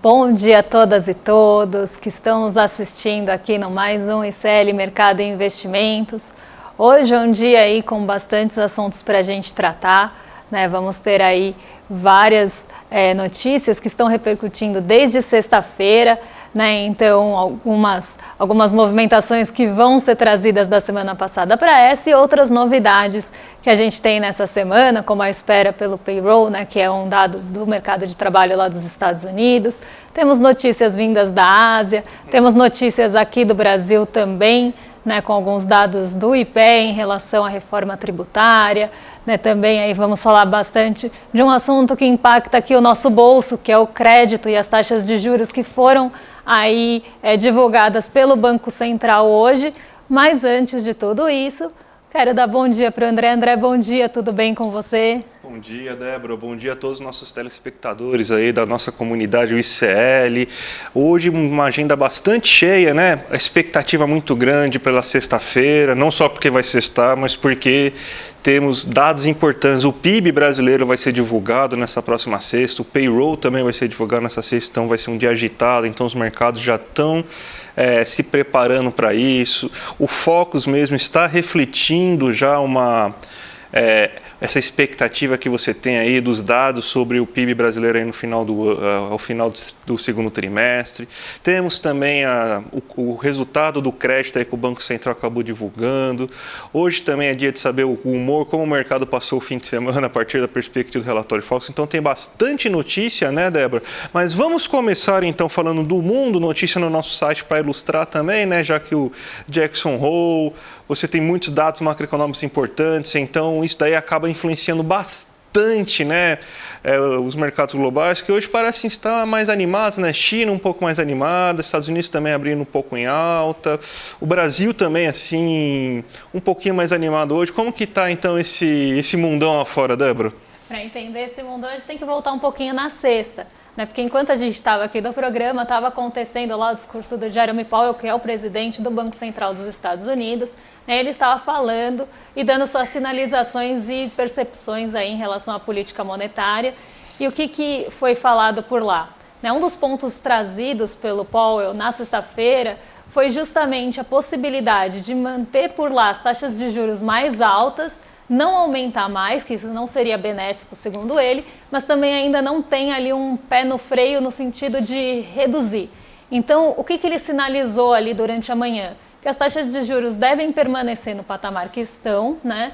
Bom dia a todas e todos que estão nos assistindo aqui no mais um ICL Mercado e Investimentos. Hoje é um dia aí com bastantes assuntos para a gente tratar, né? Vamos ter aí várias notícias que estão repercutindo desde sexta-feira, né? Então algumas movimentações que vão ser trazidas da semana passada para essa e outras novidades que a gente tem nessa semana, como a espera pelo payroll, né? Que é um dado do mercado de trabalho lá dos Estados Unidos. Temos notícias vindas da Ásia, temos notícias aqui do Brasil também, né, com alguns dados do IPEA em relação à reforma tributária, né, também aí vamos falar bastante de um assunto que impacta aqui o nosso bolso, que é o crédito e as taxas de juros que foram aí divulgadas pelo Banco Central hoje. Mas antes de tudo isso, quero dar bom dia para o André. André, bom dia, tudo bem com você? Bom dia, Débora. Bom dia a todos os nossos telespectadores aí da nossa comunidade, o ICL. Hoje uma agenda bastante cheia, né? A expectativa muito grande pela sexta-feira, não só porque vai sextar, mas porque temos dados importantes. O PIB brasileiro vai ser divulgado nessa próxima sexta, o payroll também vai ser divulgado nessa sexta, então vai ser um dia agitado, então os mercados já estão se preparando para isso. O Focus mesmo está refletindo já essa expectativa que você tem aí dos dados sobre o PIB brasileiro aí no final ao final do segundo trimestre. Temos também o resultado do crédito aí que o Banco Central acabou divulgando. Hoje também é dia de saber o humor, como o mercado passou o fim de semana a partir da perspectiva do relatório Focus. Então tem bastante notícia, né, Débora? Mas vamos começar então falando do mundo, notícia no nosso site para ilustrar também, né, já que o Jackson Hole, você tem muitos dados macroeconômicos importantes, então isso daí acaba influenciando bastante, né, os mercados globais, que hoje parecem estar mais animados, né? China um pouco mais animada, Estados Unidos também abrindo um pouco em alta, o Brasil também, assim, um pouquinho mais animado hoje. Como que está, então, esse mundão lá fora, Débora? Para entender esse mundão, a gente tem que voltar um pouquinho na sexta, né? Porque enquanto a gente estava aqui no programa, estava acontecendo lá o discurso do Jerome Powell, que é o presidente do Banco Central dos Estados Unidos, né? Ele estava falando e dando suas sinalizações e percepções aí em relação à política monetária. E o que foi falado por lá? Né? Um dos pontos trazidos pelo Powell na sexta-feira foi justamente a possibilidade de manter por lá as taxas de juros mais altas, não aumentar mais, que isso não seria benéfico, segundo ele, mas também ainda não tem ali um pé no freio no sentido de reduzir. Então, o que ele sinalizou ali durante a manhã? Que as taxas de juros devem permanecer no patamar que estão, né,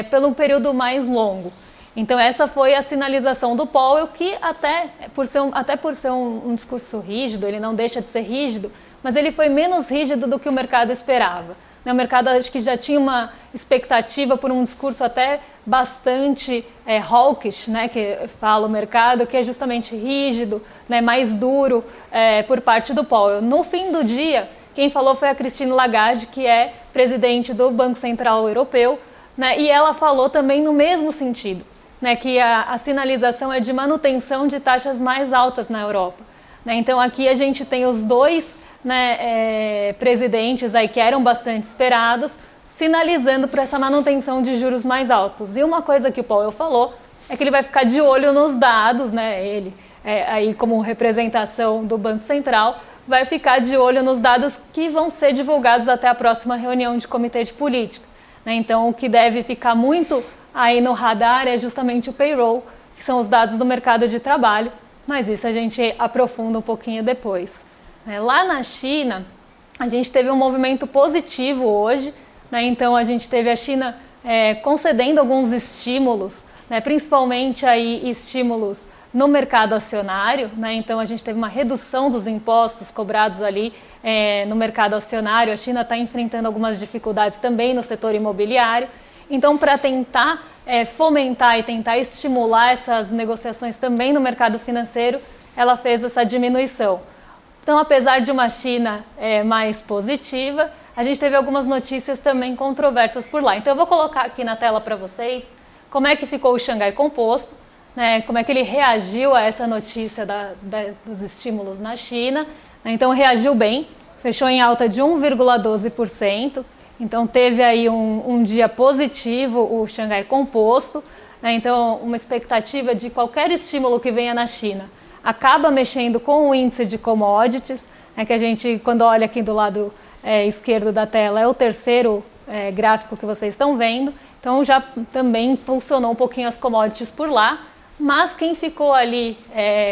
pelo período mais longo. Então, essa foi a sinalização do Powell, que até por ser um discurso rígido, ele não deixa de ser rígido, mas ele foi menos rígido do que o mercado esperava. O mercado acho que já tinha uma expectativa por um discurso até bastante hawkish, né, que fala o mercado, que é justamente rígido, né, mais duro por parte do Powell. No fim do dia, quem falou foi a Christine Lagarde, que é presidente do Banco Central Europeu, né, e ela falou também no mesmo sentido, né, que a sinalização é de manutenção de taxas mais altas na Europa. Né. Então aqui a gente tem os dois, né, presidentes aí que eram bastante esperados, sinalizando para essa manutenção de juros mais altos. E uma coisa que o Powell falou é que ele vai ficar de olho nos dados, né, ele aí como representação do Banco Central, vai ficar de olho nos dados que vão ser divulgados até a próxima reunião de comitê de política. Né. Então o que deve ficar muito aí no radar é justamente o payroll, que são os dados do mercado de trabalho, mas isso a gente aprofunda um pouquinho depois. Lá na China, a gente teve um movimento positivo hoje, né? Então a gente teve a China concedendo alguns estímulos, né? Principalmente aí estímulos no mercado acionário, né? Então a gente teve uma redução dos impostos cobrados ali no mercado acionário. A China está enfrentando algumas dificuldades também no setor imobiliário. Então, para tentar fomentar e tentar estimular essas negociações também no mercado financeiro, ela fez essa diminuição. Então, apesar de uma China mais positiva, a gente teve algumas notícias também controversas por lá. Então, eu vou colocar aqui na tela para vocês como é que ficou o Xangai Composto, né, como é que ele reagiu a essa notícia dos estímulos na China. Então, reagiu bem, fechou em alta de 1,12%. Então, teve aí um dia positivo o Xangai Composto. Né, então, uma expectativa de qualquer estímulo que venha na China acaba mexendo com o índice de commodities, que a gente, quando olha aqui do lado esquerdo da tela, é o terceiro gráfico que vocês estão vendo. Então já também impulsionou um pouquinho as commodities por lá, mas quem ficou ali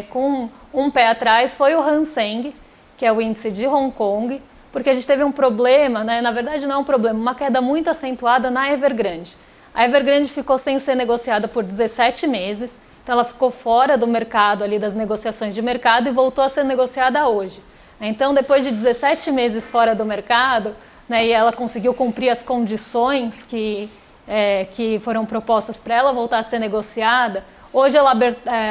com um pé atrás foi o Hang Seng, que é o índice de Hong Kong, porque a gente teve um problema, na verdade não é um problema, uma queda muito acentuada na Evergrande. A Evergrande ficou sem ser negociada por 17 meses, então ela ficou fora do mercado, ali das negociações de mercado, e voltou a ser negociada hoje. Então, depois de 17 meses fora do mercado, e ela conseguiu cumprir as condições que foram propostas para ela voltar a ser negociada, hoje ela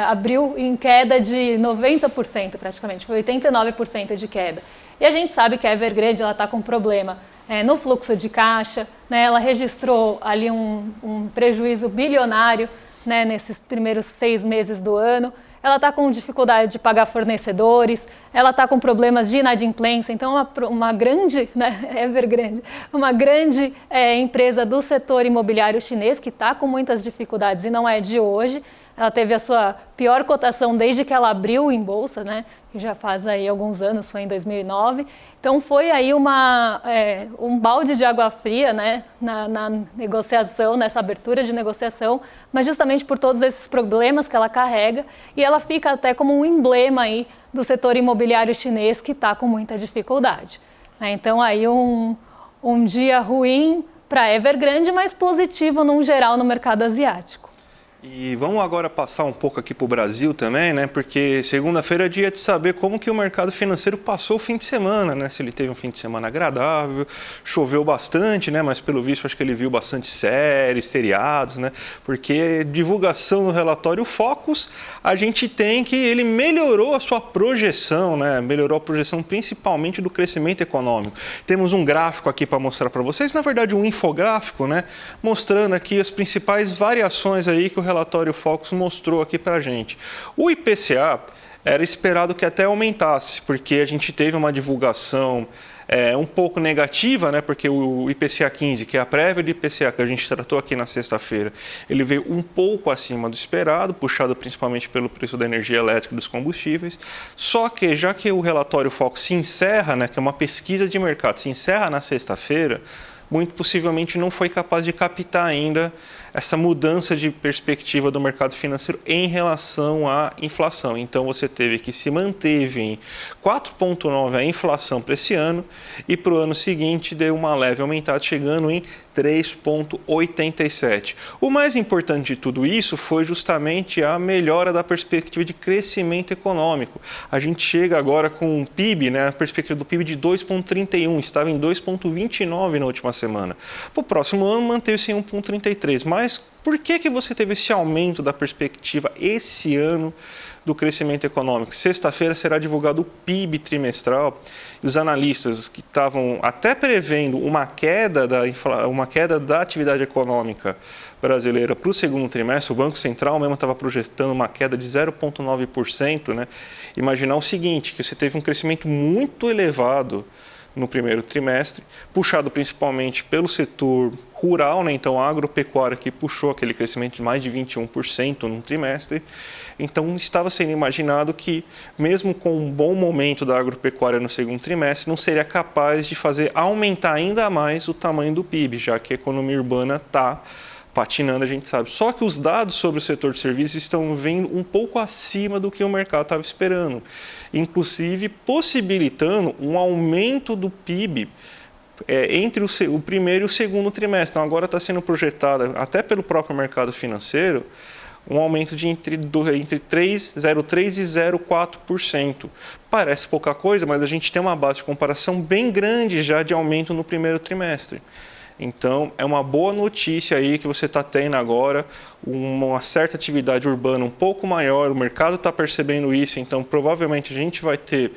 abriu em queda de 90% praticamente, foi 89% de queda. E a gente sabe que a Evergrande está com problema no fluxo de caixa, ela registrou ali um prejuízo bilionário nesses primeiros 6 meses do ano. Ela está com dificuldade de pagar fornecedores, ela está com problemas de inadimplência, então uma grande, Evergrande, uma grande empresa do setor imobiliário chinês que está com muitas dificuldades e não é de hoje. Ela teve a sua pior cotação desde que ela abriu em bolsa, que já faz aí alguns anos, foi em 2009. Então foi aí um balde de água fria, na negociação, nessa abertura de negociação, mas justamente por todos esses problemas que ela carrega, e ela fica até como um emblema aí do setor imobiliário chinês que está com muita dificuldade. Então aí um dia ruim para a Evergrande, mas positivo num geral no mercado asiático. E vamos agora passar um pouco aqui para o Brasil também, porque segunda-feira é dia de saber como que o mercado financeiro passou o fim de semana, se ele teve um fim de semana agradável, choveu bastante, mas pelo visto acho que ele viu bastante séries, seriados, porque divulgação no relatório Focus, a gente tem que ele melhorou a sua projeção, melhorou a projeção principalmente do crescimento econômico. Temos um gráfico aqui para mostrar para vocês, na verdade um infográfico, mostrando aqui as principais variações aí que o relatório Focus mostrou aqui para a gente. O IPCA era esperado que até aumentasse, porque a gente teve uma divulgação um pouco negativa, porque o IPCA 15, que é a prévia do IPCA que a gente tratou aqui na sexta-feira, ele veio um pouco acima do esperado, puxado principalmente pelo preço da energia elétrica e dos combustíveis. Só que, já que o relatório Focus se encerra, que é uma pesquisa de mercado, se encerra na sexta-feira, muito possivelmente não foi capaz de captar ainda essa mudança de perspectiva do mercado financeiro em relação à inflação. Então, você teve que se manteve em 4,9% a inflação para esse ano e para o ano seguinte deu uma leve aumentada, chegando em 3,87%. O mais importante de tudo isso foi justamente a melhora da perspectiva de crescimento econômico. A gente chega agora com um PIB, a perspectiva do PIB de 2,31%, estava em 2,29% na última semana. Para o próximo ano, manteve-se em 1,33%. Mas por que você teve esse aumento da perspectiva esse ano do crescimento econômico? Sexta-feira será divulgado o PIB trimestral e os analistas que estavam até prevendo uma queda da atividade econômica brasileira para o segundo trimestre, o Banco Central mesmo estava projetando uma queda de 0,9%. Imaginar o seguinte, que você teve um crescimento muito elevado no primeiro trimestre, puxado principalmente pelo setor rural, então a agropecuária que puxou aquele crescimento de mais de 21% no trimestre. Então estava sendo imaginado que, mesmo com um bom momento da agropecuária no segundo trimestre, não seria capaz de fazer aumentar ainda mais o tamanho do PIB, já que a economia urbana está patinando, a gente sabe. Só que os dados sobre o setor de serviços estão vindo um pouco acima do que o mercado estava esperando, inclusive possibilitando um aumento do PIB entre o primeiro e o segundo trimestre. Então, agora está sendo projetada, até pelo próprio mercado financeiro, um aumento de entre 0,3% e 0,4%. Parece pouca coisa, mas a gente tem uma base de comparação bem grande já de aumento no primeiro trimestre. Então, é uma boa notícia aí que você está tendo agora, uma certa atividade urbana um pouco maior, o mercado está percebendo isso, então provavelmente a gente vai ter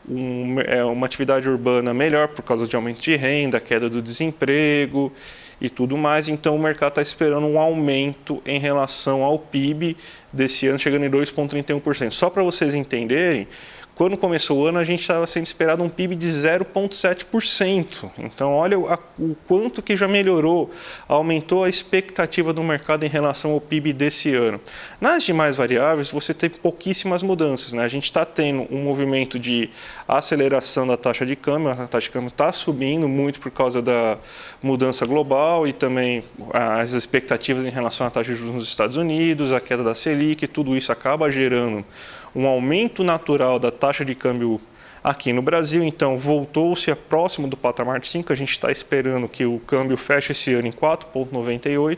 uma atividade urbana melhor por causa de aumento de renda, queda do desemprego e tudo mais. Então, o mercado está esperando um aumento em relação ao PIB desse ano, chegando em 2,31%. Só para vocês entenderem, Quando começou o ano, a gente estava sendo esperado um PIB de 0,7%. Então, olha o quanto que já melhorou, aumentou a expectativa do mercado em relação ao PIB desse ano. Nas demais variáveis, você tem pouquíssimas mudanças, né? A gente está tendo um movimento de aceleração da taxa de câmbio, a taxa de câmbio está subindo muito por causa da mudança global e também as expectativas em relação à taxa de juros nos Estados Unidos, a queda da Selic, tudo isso acaba gerando um aumento natural da taxa de câmbio aqui no Brasil. Então, voltou-se a próximo do patamar de 5. A gente está esperando que o câmbio feche esse ano em 4,98.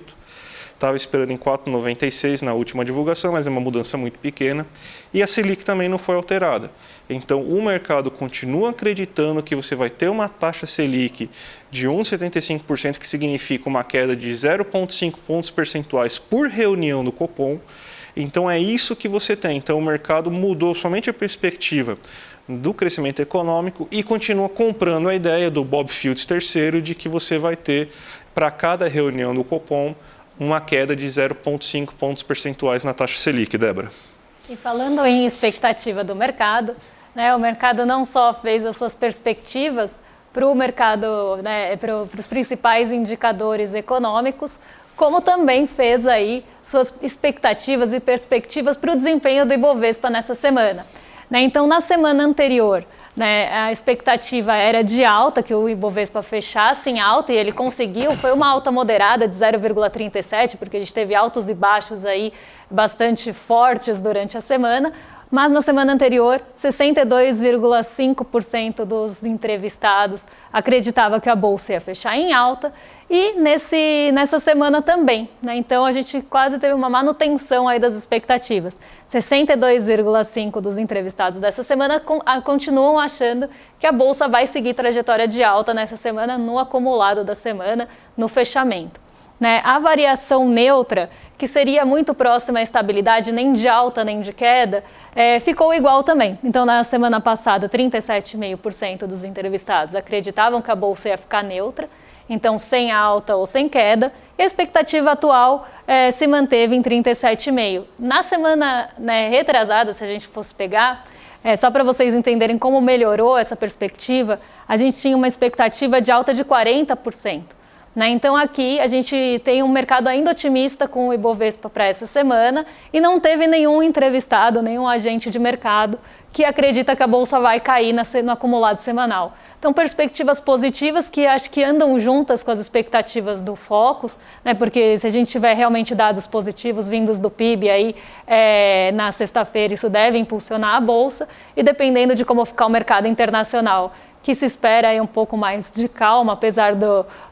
Estava esperando em 4,96 na última divulgação, mas é uma mudança muito pequena. E a Selic também não foi alterada. Então, o mercado continua acreditando que você vai ter uma taxa Selic de 1,75%, que significa uma queda de 0,5 pontos percentuais por reunião do Copom. Então, é isso que você tem. Então, o mercado mudou somente a perspectiva do crescimento econômico e continua comprando a ideia do Bob Fields III de que você vai ter, para cada reunião do Copom, uma queda de 0,5 pontos percentuais na taxa Selic, Débora. E falando em expectativa do mercado, né, o mercado não só fez as suas perspectivas para o mercado, né, para os principais indicadores econômicos, como também fez aí suas expectativas e perspectivas para o desempenho do Ibovespa nessa semana. Né, então, na semana anterior, né, a expectativa era de alta, que o Ibovespa fechasse em alta, e ele conseguiu. Foi uma alta moderada de 0,37, porque a gente teve altos e baixos aí bastante fortes durante a semana. Mas na semana anterior, 62,5% dos entrevistados acreditava que a bolsa ia fechar em alta, e nessa semana também, né? Então a gente quase teve uma manutenção aí das expectativas. 62,5% dos entrevistados dessa semana continuam achando que a bolsa vai seguir trajetória de alta nessa semana, no acumulado da semana, no fechamento. Né? A variação neutra, que seria muito próxima à estabilidade, nem de alta nem de queda, ficou igual também. Então, na semana passada, 37,5% dos entrevistados acreditavam que a bolsa ia ficar neutra, então sem alta ou sem queda, e a expectativa atual se manteve em 37,5%. Na semana, né, retrasada, se a gente fosse pegar, só para vocês entenderem como melhorou essa perspectiva, a gente tinha uma expectativa de alta de 40%. Né? Então aqui a gente tem um mercado ainda otimista com o Ibovespa para essa semana e não teve nenhum entrevistado, nenhum agente de mercado que acredita que a bolsa vai cair no acumulado semanal. Então perspectivas positivas que acho que andam juntas com as expectativas do Focus, né? Porque se a gente tiver realmente dados positivos vindos do PIB aí na sexta-feira, isso deve impulsionar a bolsa, e dependendo de como ficar o mercado internacional, que se espera aí um pouco mais de calma, apesar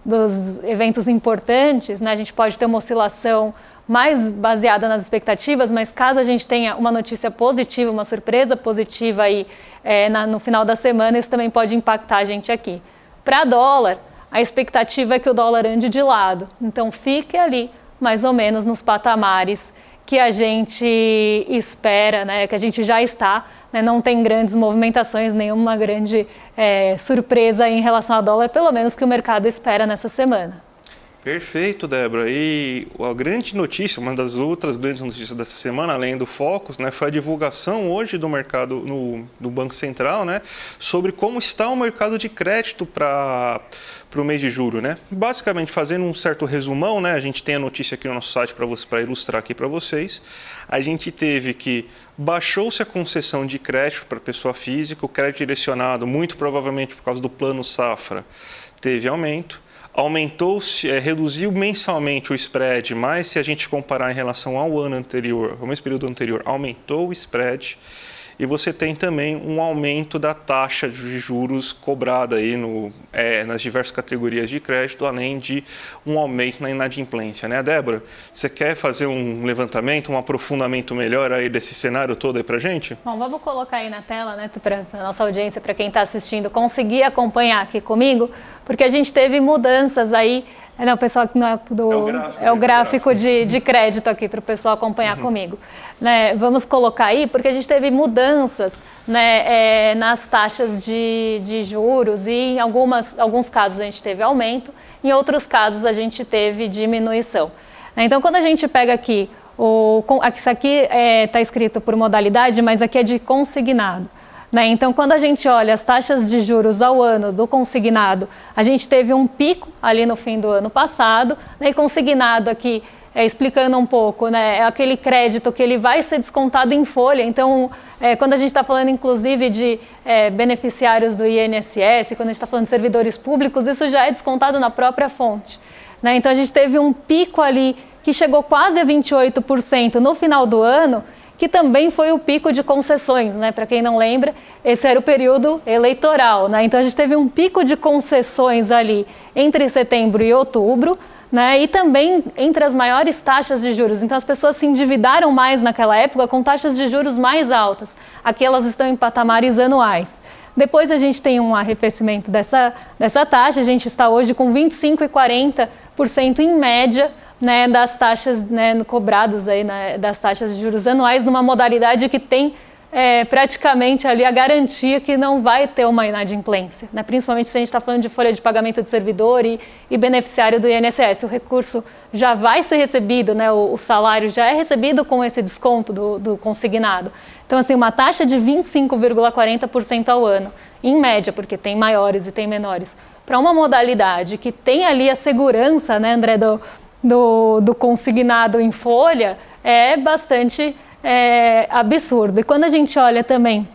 dos eventos importantes, né? A gente pode ter uma oscilação mais baseada nas expectativas, mas caso a gente tenha uma notícia positiva, uma surpresa positiva aí no final da semana, isso também pode impactar a gente aqui. Para dólar, a expectativa é que o dólar ande de lado, então fique ali mais ou menos nos patamares que a gente espera, né, que a gente já está, né, não tem grandes movimentações, nenhuma grande surpresa em relação ao dólar, pelo menos que o mercado espera nessa semana. Perfeito, Débora. E a grande notícia, uma das outras grandes notícias dessa semana, além do Focus, né, foi a divulgação hoje do mercado do Banco Central, né, sobre como está o mercado de crédito para o mês de julho, né? Basicamente, fazendo um certo resumão, né, a gente tem a notícia aqui no nosso site para ilustrar aqui para vocês. A gente teve que baixou-se a concessão de crédito para pessoa física, o crédito direcionado, muito provavelmente por causa do plano Safra, teve aumento. Aumentou-se, reduziu mensalmente o spread, mas se a gente comparar em relação ao ano anterior, ao mesmo período anterior, aumentou o spread. E você tem também um aumento da taxa de juros cobrada aí nas diversas categorias de crédito, além de um aumento na inadimplência, né, Débora? Você quer fazer um levantamento, um aprofundamento melhor aí desse cenário todo aí pra gente? Bom, vamos colocar aí na tela, né, para a nossa audiência, para quem está assistindo, conseguir acompanhar aqui comigo, porque a gente teve mudanças aí. Não, o pessoal é o gráfico de crédito aqui para o pessoal acompanhar comigo. Né, vamos colocar aí, porque a gente teve mudanças, né, nas taxas de juros, e em alguns casos a gente teve aumento, em outros casos a gente teve diminuição. Então, quando a gente pega aqui, isso aqui está escrito por modalidade, mas aqui é de consignado. né? Então, quando a gente olha as taxas de juros ao ano do consignado, a gente teve um pico ali no fim do ano passado, né? E consignado aqui, explicando um pouco, né? É aquele crédito que ele vai ser descontado em folha. Então, quando a gente está falando, inclusive, de beneficiários do INSS, quando a gente está falando de servidores públicos, isso já é descontado na própria fonte, né? Então, a gente teve um pico ali que chegou quase a 28% no final do ano, que também foi o pico de concessões, né? Para quem não lembra, esse era o período eleitoral, né? Então a gente teve um pico de concessões ali entre setembro e outubro, né? E também entre as maiores taxas de juros. Então as pessoas se endividaram mais naquela época com taxas de juros mais altas. Aqui elas estão em patamares anuais. Depois a gente tem um arrefecimento dessa taxa, a gente está hoje com 25% e 40% em média, né, das taxas, né, cobradas aí, né, das taxas de juros anuais, numa modalidade que tem praticamente ali a garantia que não vai ter uma inadimplência, né, principalmente se a gente está falando de folha de pagamento de servidor e beneficiário do INSS. O recurso já vai ser recebido, né, o salário já é recebido com esse desconto do consignado. Então, assim, uma taxa de 25,40% ao ano, em média, porque tem maiores e tem menores, para uma modalidade que tem ali a segurança, né, André, do consignado em folha, é bastante absurdo. E quando a gente olha também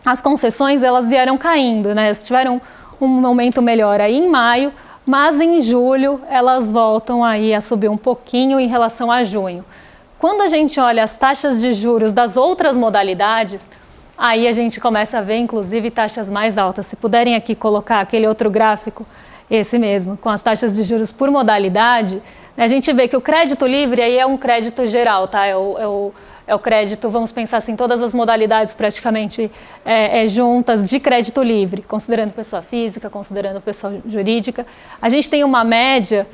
as concessões, elas vieram caindo, né? Elas tiveram um momento melhor aí em maio, mas em julho elas voltam aí a subir um pouquinho em relação a junho. Quando a gente olha as taxas de juros das outras modalidades, aí a gente começa a ver, inclusive, taxas mais altas. Se puderem aqui colocar aquele outro gráfico, esse mesmo, com as taxas de juros por modalidade, a gente vê que o crédito livre aí é um crédito geral, tá? É o crédito, vamos pensar assim, todas as modalidades praticamente juntas de crédito livre, considerando pessoa física, considerando pessoa jurídica. A gente tem uma média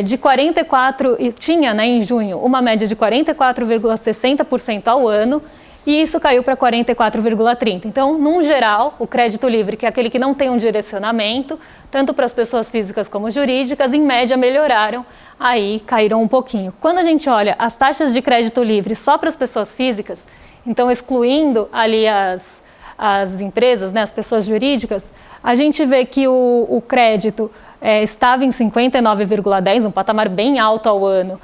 de 44, e tinha, né, em junho, uma média de 44,60% ao ano, e isso caiu para 44,30%. Então, num geral, o crédito livre, que é aquele que não tem um direcionamento, tanto para as pessoas físicas como jurídicas, em média melhoraram, aí caíram um pouquinho. Quando a gente olha as taxas de crédito livre só para as pessoas físicas, então excluindo ali as empresas, né, as pessoas jurídicas, a gente vê que o crédito estava em 59,10%, um patamar bem alto ao ano.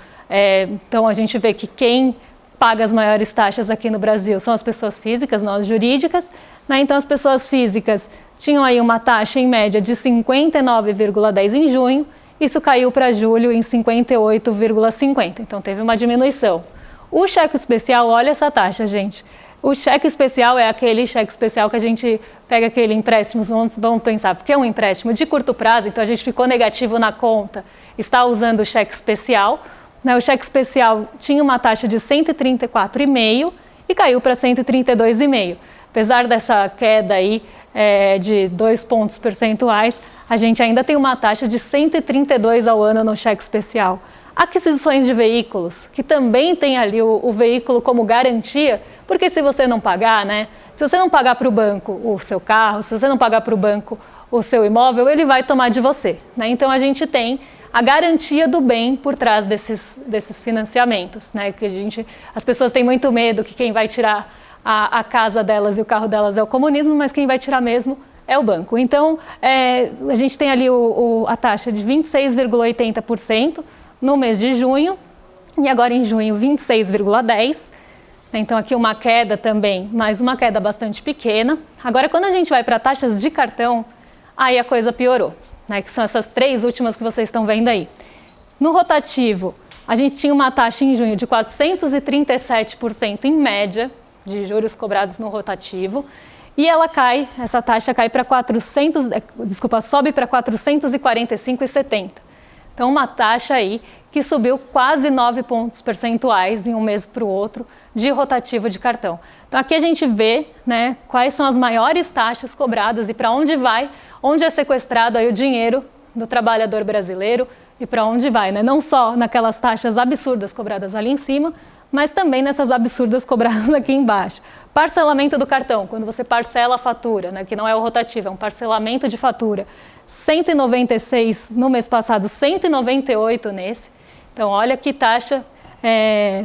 Então, a gente vê que quem paga as maiores taxas aqui no Brasil são as pessoas físicas, não as jurídicas, né? Então, as pessoas físicas tinham aí uma taxa em média de 59,10 em junho, isso caiu para julho em 58,50, então teve uma diminuição. O cheque especial, olha essa taxa, gente. O cheque especial é aquele cheque especial que a gente pega aquele empréstimo, vamos pensar, porque é um empréstimo de curto prazo, então a gente ficou negativo na conta, está usando o cheque especial. O cheque especial tinha uma taxa de 134,5 e caiu para 132,5. Apesar dessa queda aí de 2 pontos percentuais, a gente ainda tem uma taxa de 132 ao ano no cheque especial. Aquisições de veículos, que também tem ali o veículo como garantia, porque se você não pagar, né? Se você não pagar para o banco o seu carro, se você não pagar para o banco o seu imóvel, ele vai tomar de você, né? Então a gente tem a garantia do bem por trás desses financiamentos, né? Que as pessoas têm muito medo que quem vai tirar a casa delas e o carro delas é o comunismo, mas quem vai tirar mesmo é o banco. Então, a gente tem ali a taxa de 26,80% no mês de junho, e agora em junho 26,10%. Então, aqui uma queda também, mas uma queda bastante pequena. Agora, quando a gente vai para taxas de cartão, aí a coisa piorou, né, que são essas 3 últimas que vocês estão vendo aí. No rotativo, a gente tinha uma taxa em junho de 437% em média de juros cobrados no rotativo, e essa taxa cai para sobe para 445,70. Então, uma taxa aí que subiu quase 9 pontos percentuais em um mês para o outro de rotativo de cartão. Então, aqui a gente vê, né, quais são as maiores taxas cobradas e para onde vai, onde é sequestrado aí o dinheiro do trabalhador brasileiro e para onde vai, né? Não só naquelas taxas absurdas cobradas ali em cima, mas também nessas absurdas cobradas aqui embaixo. Parcelamento do cartão, quando você parcela a fatura, né, que não é o rotativo, é um parcelamento de fatura. 196 no mês passado, 198 nesse. Então, olha que taxa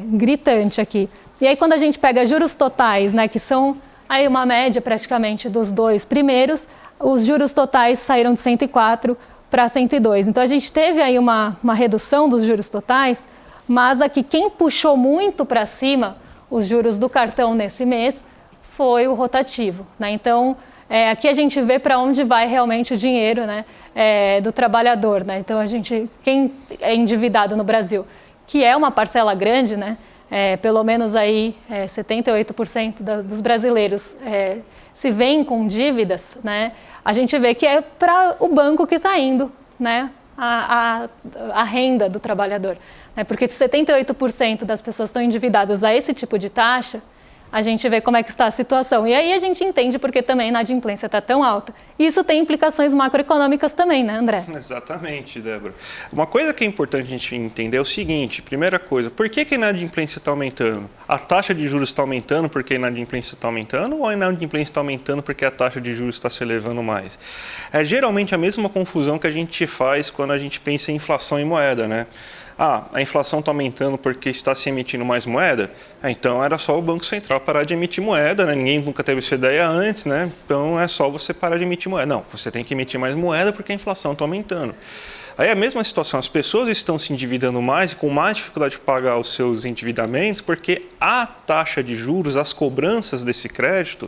gritante aqui. E aí, quando a gente pega juros totais, né, que são aí uma média praticamente dos 2 primeiros, os juros totais saíram de 104 para 102. Então a gente teve aí uma redução dos juros totais, mas aqui quem puxou muito para cima os juros do cartão nesse mês foi o rotativo, né? Então aqui a gente vê para onde vai realmente o dinheiro, né, do trabalhador, né? Então quem é endividado no Brasil, que é uma parcela grande, né? Pelo menos aí 78% dos brasileiros se veem com dívidas, né? A gente vê que é para o banco que está indo, né, a renda do trabalhador, né? Porque se 78% das pessoas estão endividadas a esse tipo de taxa, a gente vê como é que está a situação. E aí a gente entende porque também a inadimplência está tão alta. Isso tem implicações macroeconômicas também, né, André? Exatamente, Débora. Uma coisa que é importante a gente entender é o seguinte, primeira coisa, por que a inadimplência está aumentando? A taxa de juros está aumentando porque a inadimplência está aumentando ou a inadimplência está aumentando porque a taxa de juros está se elevando mais? É geralmente a mesma confusão que a gente faz quando a gente pensa em inflação e moeda, né? A inflação está aumentando porque está se emitindo mais moeda? Então era só o Banco Central parar de emitir moeda, né? Ninguém nunca teve essa ideia antes, né? Então é só você parar de emitir moeda. Não, você tem que emitir mais moeda porque a inflação está aumentando. Aí a mesma situação, as pessoas estão se endividando mais e com mais dificuldade de pagar os seus endividamentos porque a taxa de juros, as cobranças desse crédito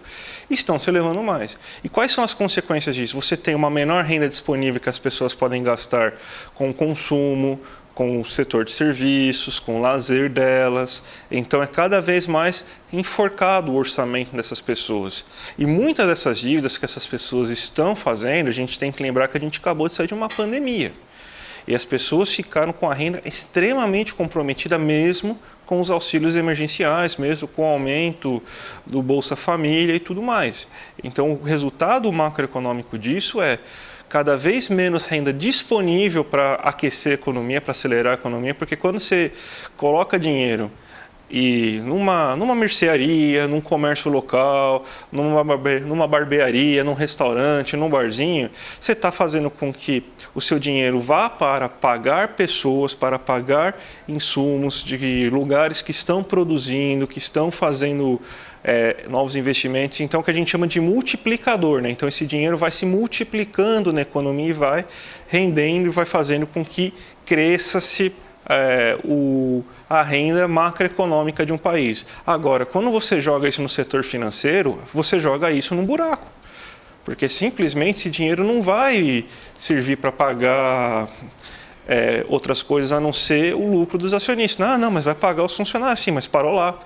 estão se elevando mais. E quais são as consequências disso? Você tem uma menor renda disponível que as pessoas podem gastar com o consumo, com o setor de serviços, com o lazer delas. Então é cada vez mais enforcado o orçamento dessas pessoas. E muitas dessas dívidas que essas pessoas estão fazendo, a gente tem que lembrar que a gente acabou de sair de uma pandemia. E as pessoas ficaram com a renda extremamente comprometida mesmo com os auxílios emergenciais, mesmo com o aumento do Bolsa Família e tudo mais. Então o resultado macroeconômico disso é cada vez menos renda disponível para aquecer a economia, para acelerar a economia, porque quando você coloca dinheiro e numa mercearia, num comércio local, numa barbearia, num restaurante, num barzinho, você está fazendo com que o seu dinheiro vá para pagar pessoas, para pagar insumos de lugares que estão produzindo, que estão fazendo novos investimentos, então o que a gente chama de multiplicador, né? Então esse dinheiro vai se multiplicando na economia e vai rendendo e vai fazendo com que cresça-se a renda macroeconômica de um país. Agora, quando você joga isso no setor financeiro, você joga isso num buraco, porque simplesmente esse dinheiro não vai servir para pagar outras coisas a não ser o lucro dos acionistas. Não, mas vai pagar os funcionários, sim, mas parou lá.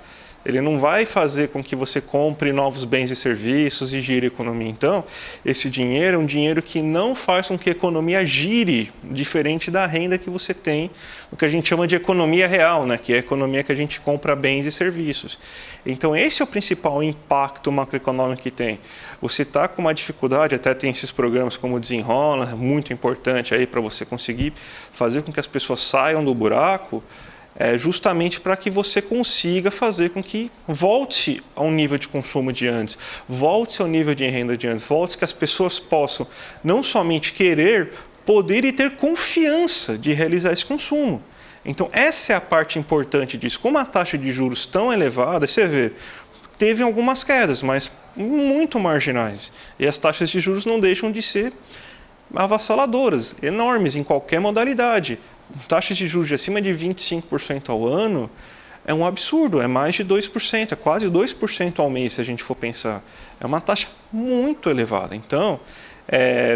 Ele não vai fazer com que você compre novos bens e serviços e gire a economia. Então, esse dinheiro é um dinheiro que não faz com que a economia gire, diferente da renda que você tem, o que a gente chama de economia real, né? Que é a economia que a gente compra bens e serviços. Então, esse é o principal impacto macroeconômico que tem. Você está com uma dificuldade, até tem esses programas como o Desenrola, muito importante aí para você conseguir fazer com que as pessoas saiam do buraco, justamente para que você consiga fazer com que volte ao nível de consumo de antes, volte ao nível de renda de antes, volte que as pessoas possam não somente querer, poder e ter confiança de realizar esse consumo. Então essa é a parte importante disso. Como a taxa de juros tão elevada, você vê, teve algumas quedas, mas muito marginais. E as taxas de juros não deixam de ser avassaladoras, enormes em qualquer modalidade. Taxas de juros de acima de 25% ao ano é um absurdo, é mais de 2%, é quase 2% ao mês se a gente for pensar. É uma taxa muito elevada. Então,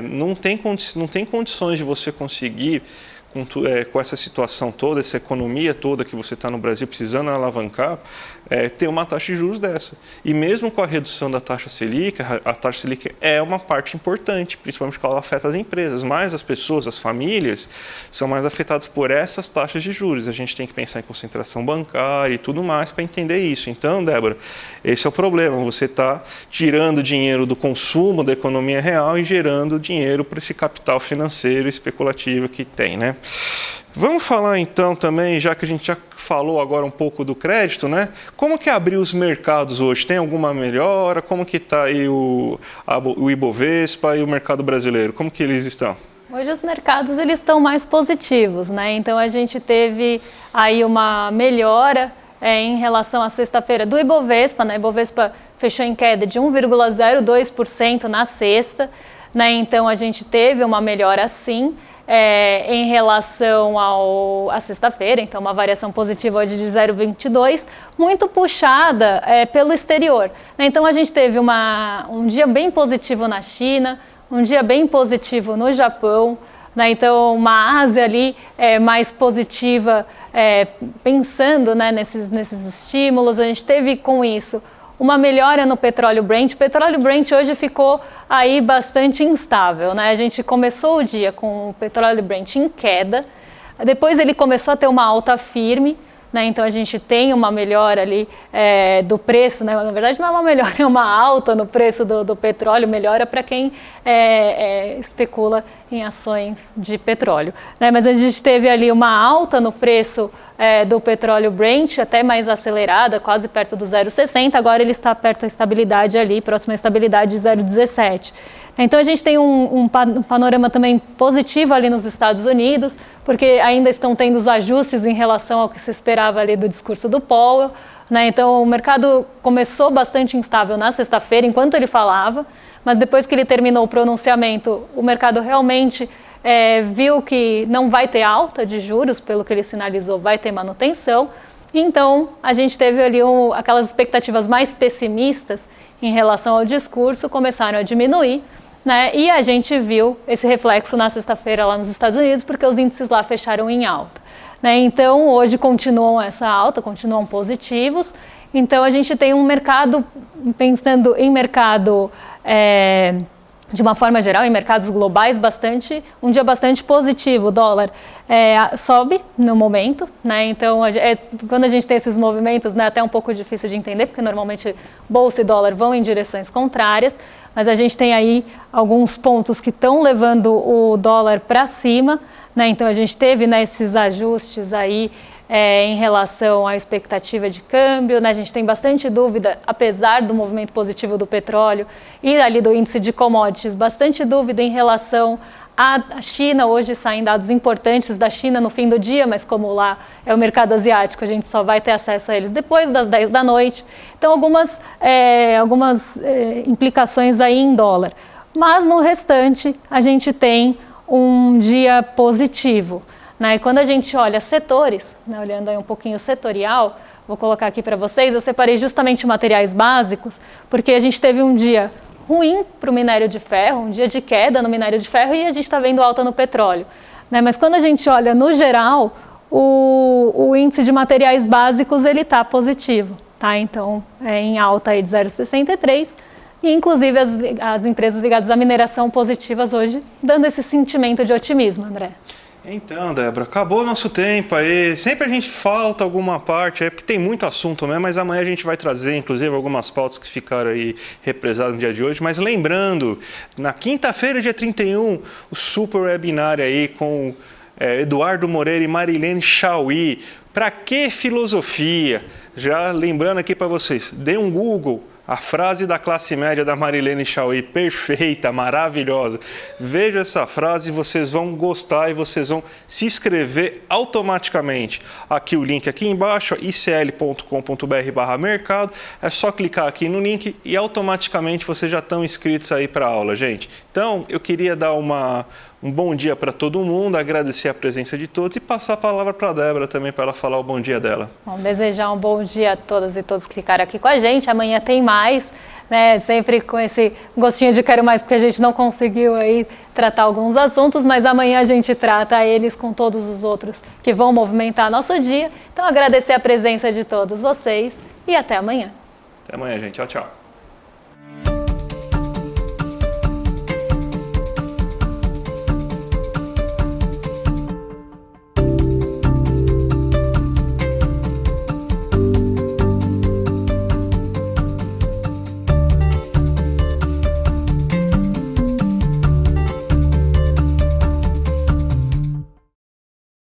não tem condições de você conseguir, com essa situação toda, essa economia toda que você está no Brasil precisando alavancar, ter uma taxa de juros dessa. E mesmo com a redução da taxa Selic, a taxa Selic é uma parte importante, principalmente porque ela afeta as empresas, mas as pessoas, as famílias, são mais afetadas por essas taxas de juros. A gente tem que pensar em concentração bancária e tudo mais para entender isso. Então, Débora, esse é o problema. Você está tirando dinheiro do consumo da economia real e gerando dinheiro para esse capital financeiro especulativo que tem, né? Vamos falar então também, já que a gente já falou agora um pouco do crédito, né? Como que abriu os mercados hoje? Tem alguma melhora? Como que está aí o Ibovespa e o mercado brasileiro? Como que eles estão? Hoje os mercados eles estão mais positivos, né? Então a gente teve aí uma melhora em relação à sexta-feira do Ibovespa, né? Ibovespa fechou em queda de 1,02% na sexta, né? Então a gente teve uma melhora sim em relação à sexta-feira, então uma variação positiva hoje de 0,22, muito puxada pelo exterior, né? Então a gente teve um dia bem positivo na China, um dia bem positivo no Japão, né? Então uma Ásia ali mais positiva, pensando, né, nesses estímulos. A gente teve com isso uma melhora no petróleo Brent. O petróleo Brent hoje ficou aí bastante instável, né? A gente começou o dia com o petróleo Brent em queda, depois ele começou a ter uma alta firme, né? Então a gente tem uma melhora ali do preço, né? Na verdade não é uma melhora, é uma alta no preço do petróleo, melhora para quem especula em ações de petróleo, né? Mas a gente teve ali uma alta no preço do petróleo Brent, até mais acelerada, quase perto do 0,60, agora ele está perto da estabilidade ali, próxima à estabilidade de 0,17. Então a gente tem um panorama também positivo ali nos Estados Unidos, porque ainda estão tendo os ajustes em relação ao que se esperava ali do discurso do Powell, né? Então o mercado começou bastante instável na sexta-feira, enquanto ele falava, mas depois que ele terminou o pronunciamento, o mercado realmente viu que não vai ter alta de juros, pelo que ele sinalizou, vai ter manutenção. Então a gente teve ali aquelas expectativas mais pessimistas em relação ao discurso começaram a diminuir, né? E a gente viu esse reflexo na sexta-feira lá nos Estados Unidos, porque os índices lá fecharam em alta, né? Então hoje continuam essa alta, continuam positivos. Então a gente tem um mercado, pensando em mercado de uma forma geral, em mercados globais, um dia bastante positivo. O dólar sobe no momento, né? Então quando a gente tem esses movimentos, né, até um pouco difícil de entender, porque normalmente bolsa e dólar vão em direções contrárias, mas a gente tem aí alguns pontos que estão levando o dólar para cima, né? Então a gente teve, né, esses ajustes aí em relação à expectativa de câmbio, né? A gente tem bastante dúvida, apesar do movimento positivo do petróleo e ali do índice de commodities, bastante dúvida em relação à China. Hoje saem dados importantes da China no fim do dia, mas como lá é o mercado asiático, a gente só vai ter acesso a eles depois das 10 da noite. Então algumas implicações aí em dólar. Mas no restante a gente tem um dia positivo, né? E quando a gente olha setores, né, olhando aí um pouquinho setorial, vou colocar aqui para vocês, eu separei justamente materiais básicos, porque a gente teve um dia ruim para o minério de ferro, um dia de queda no minério de ferro, e a gente está vendo alta no petróleo, né? Mas quando a gente olha no geral, o índice de materiais básicos ele está positivo, tá? Então em alta aí de 0,63, e inclusive as empresas ligadas à mineração positivas hoje, dando esse sentimento de otimismo, André. Então, Débora, acabou o nosso tempo aí. Sempre a gente falta alguma parte aí, porque tem muito assunto mesmo, mas amanhã a gente vai trazer, inclusive, algumas pautas que ficaram aí represadas no dia de hoje. Mas lembrando, na quinta-feira, dia 31, o super webinar aí com Eduardo Moreira e Marilene Chauí. Para que filosofia? Já lembrando aqui para vocês, dê um Google. A frase da classe média da Marilene Chauí, perfeita, maravilhosa. Veja essa frase, vocês vão gostar e vocês vão se inscrever automaticamente. Aqui o link aqui embaixo, icl.com.br/mercado. É só clicar aqui no link e automaticamente vocês já estão inscritos aí para a aula, gente. Então, eu queria dar um bom dia para todo mundo, agradecer a presença de todos e passar a palavra para a Débora também, para ela falar o bom dia dela. Vamos desejar um bom dia a todas e todos que ficaram aqui com a gente. Amanhã tem mais, né? Sempre com esse gostinho de quero mais, porque a gente não conseguiu aí tratar alguns assuntos, mas amanhã a gente trata eles com todos os outros que vão movimentar nosso dia. Então, agradecer a presença de todos vocês e até amanhã. Até amanhã, gente. Tchau, tchau.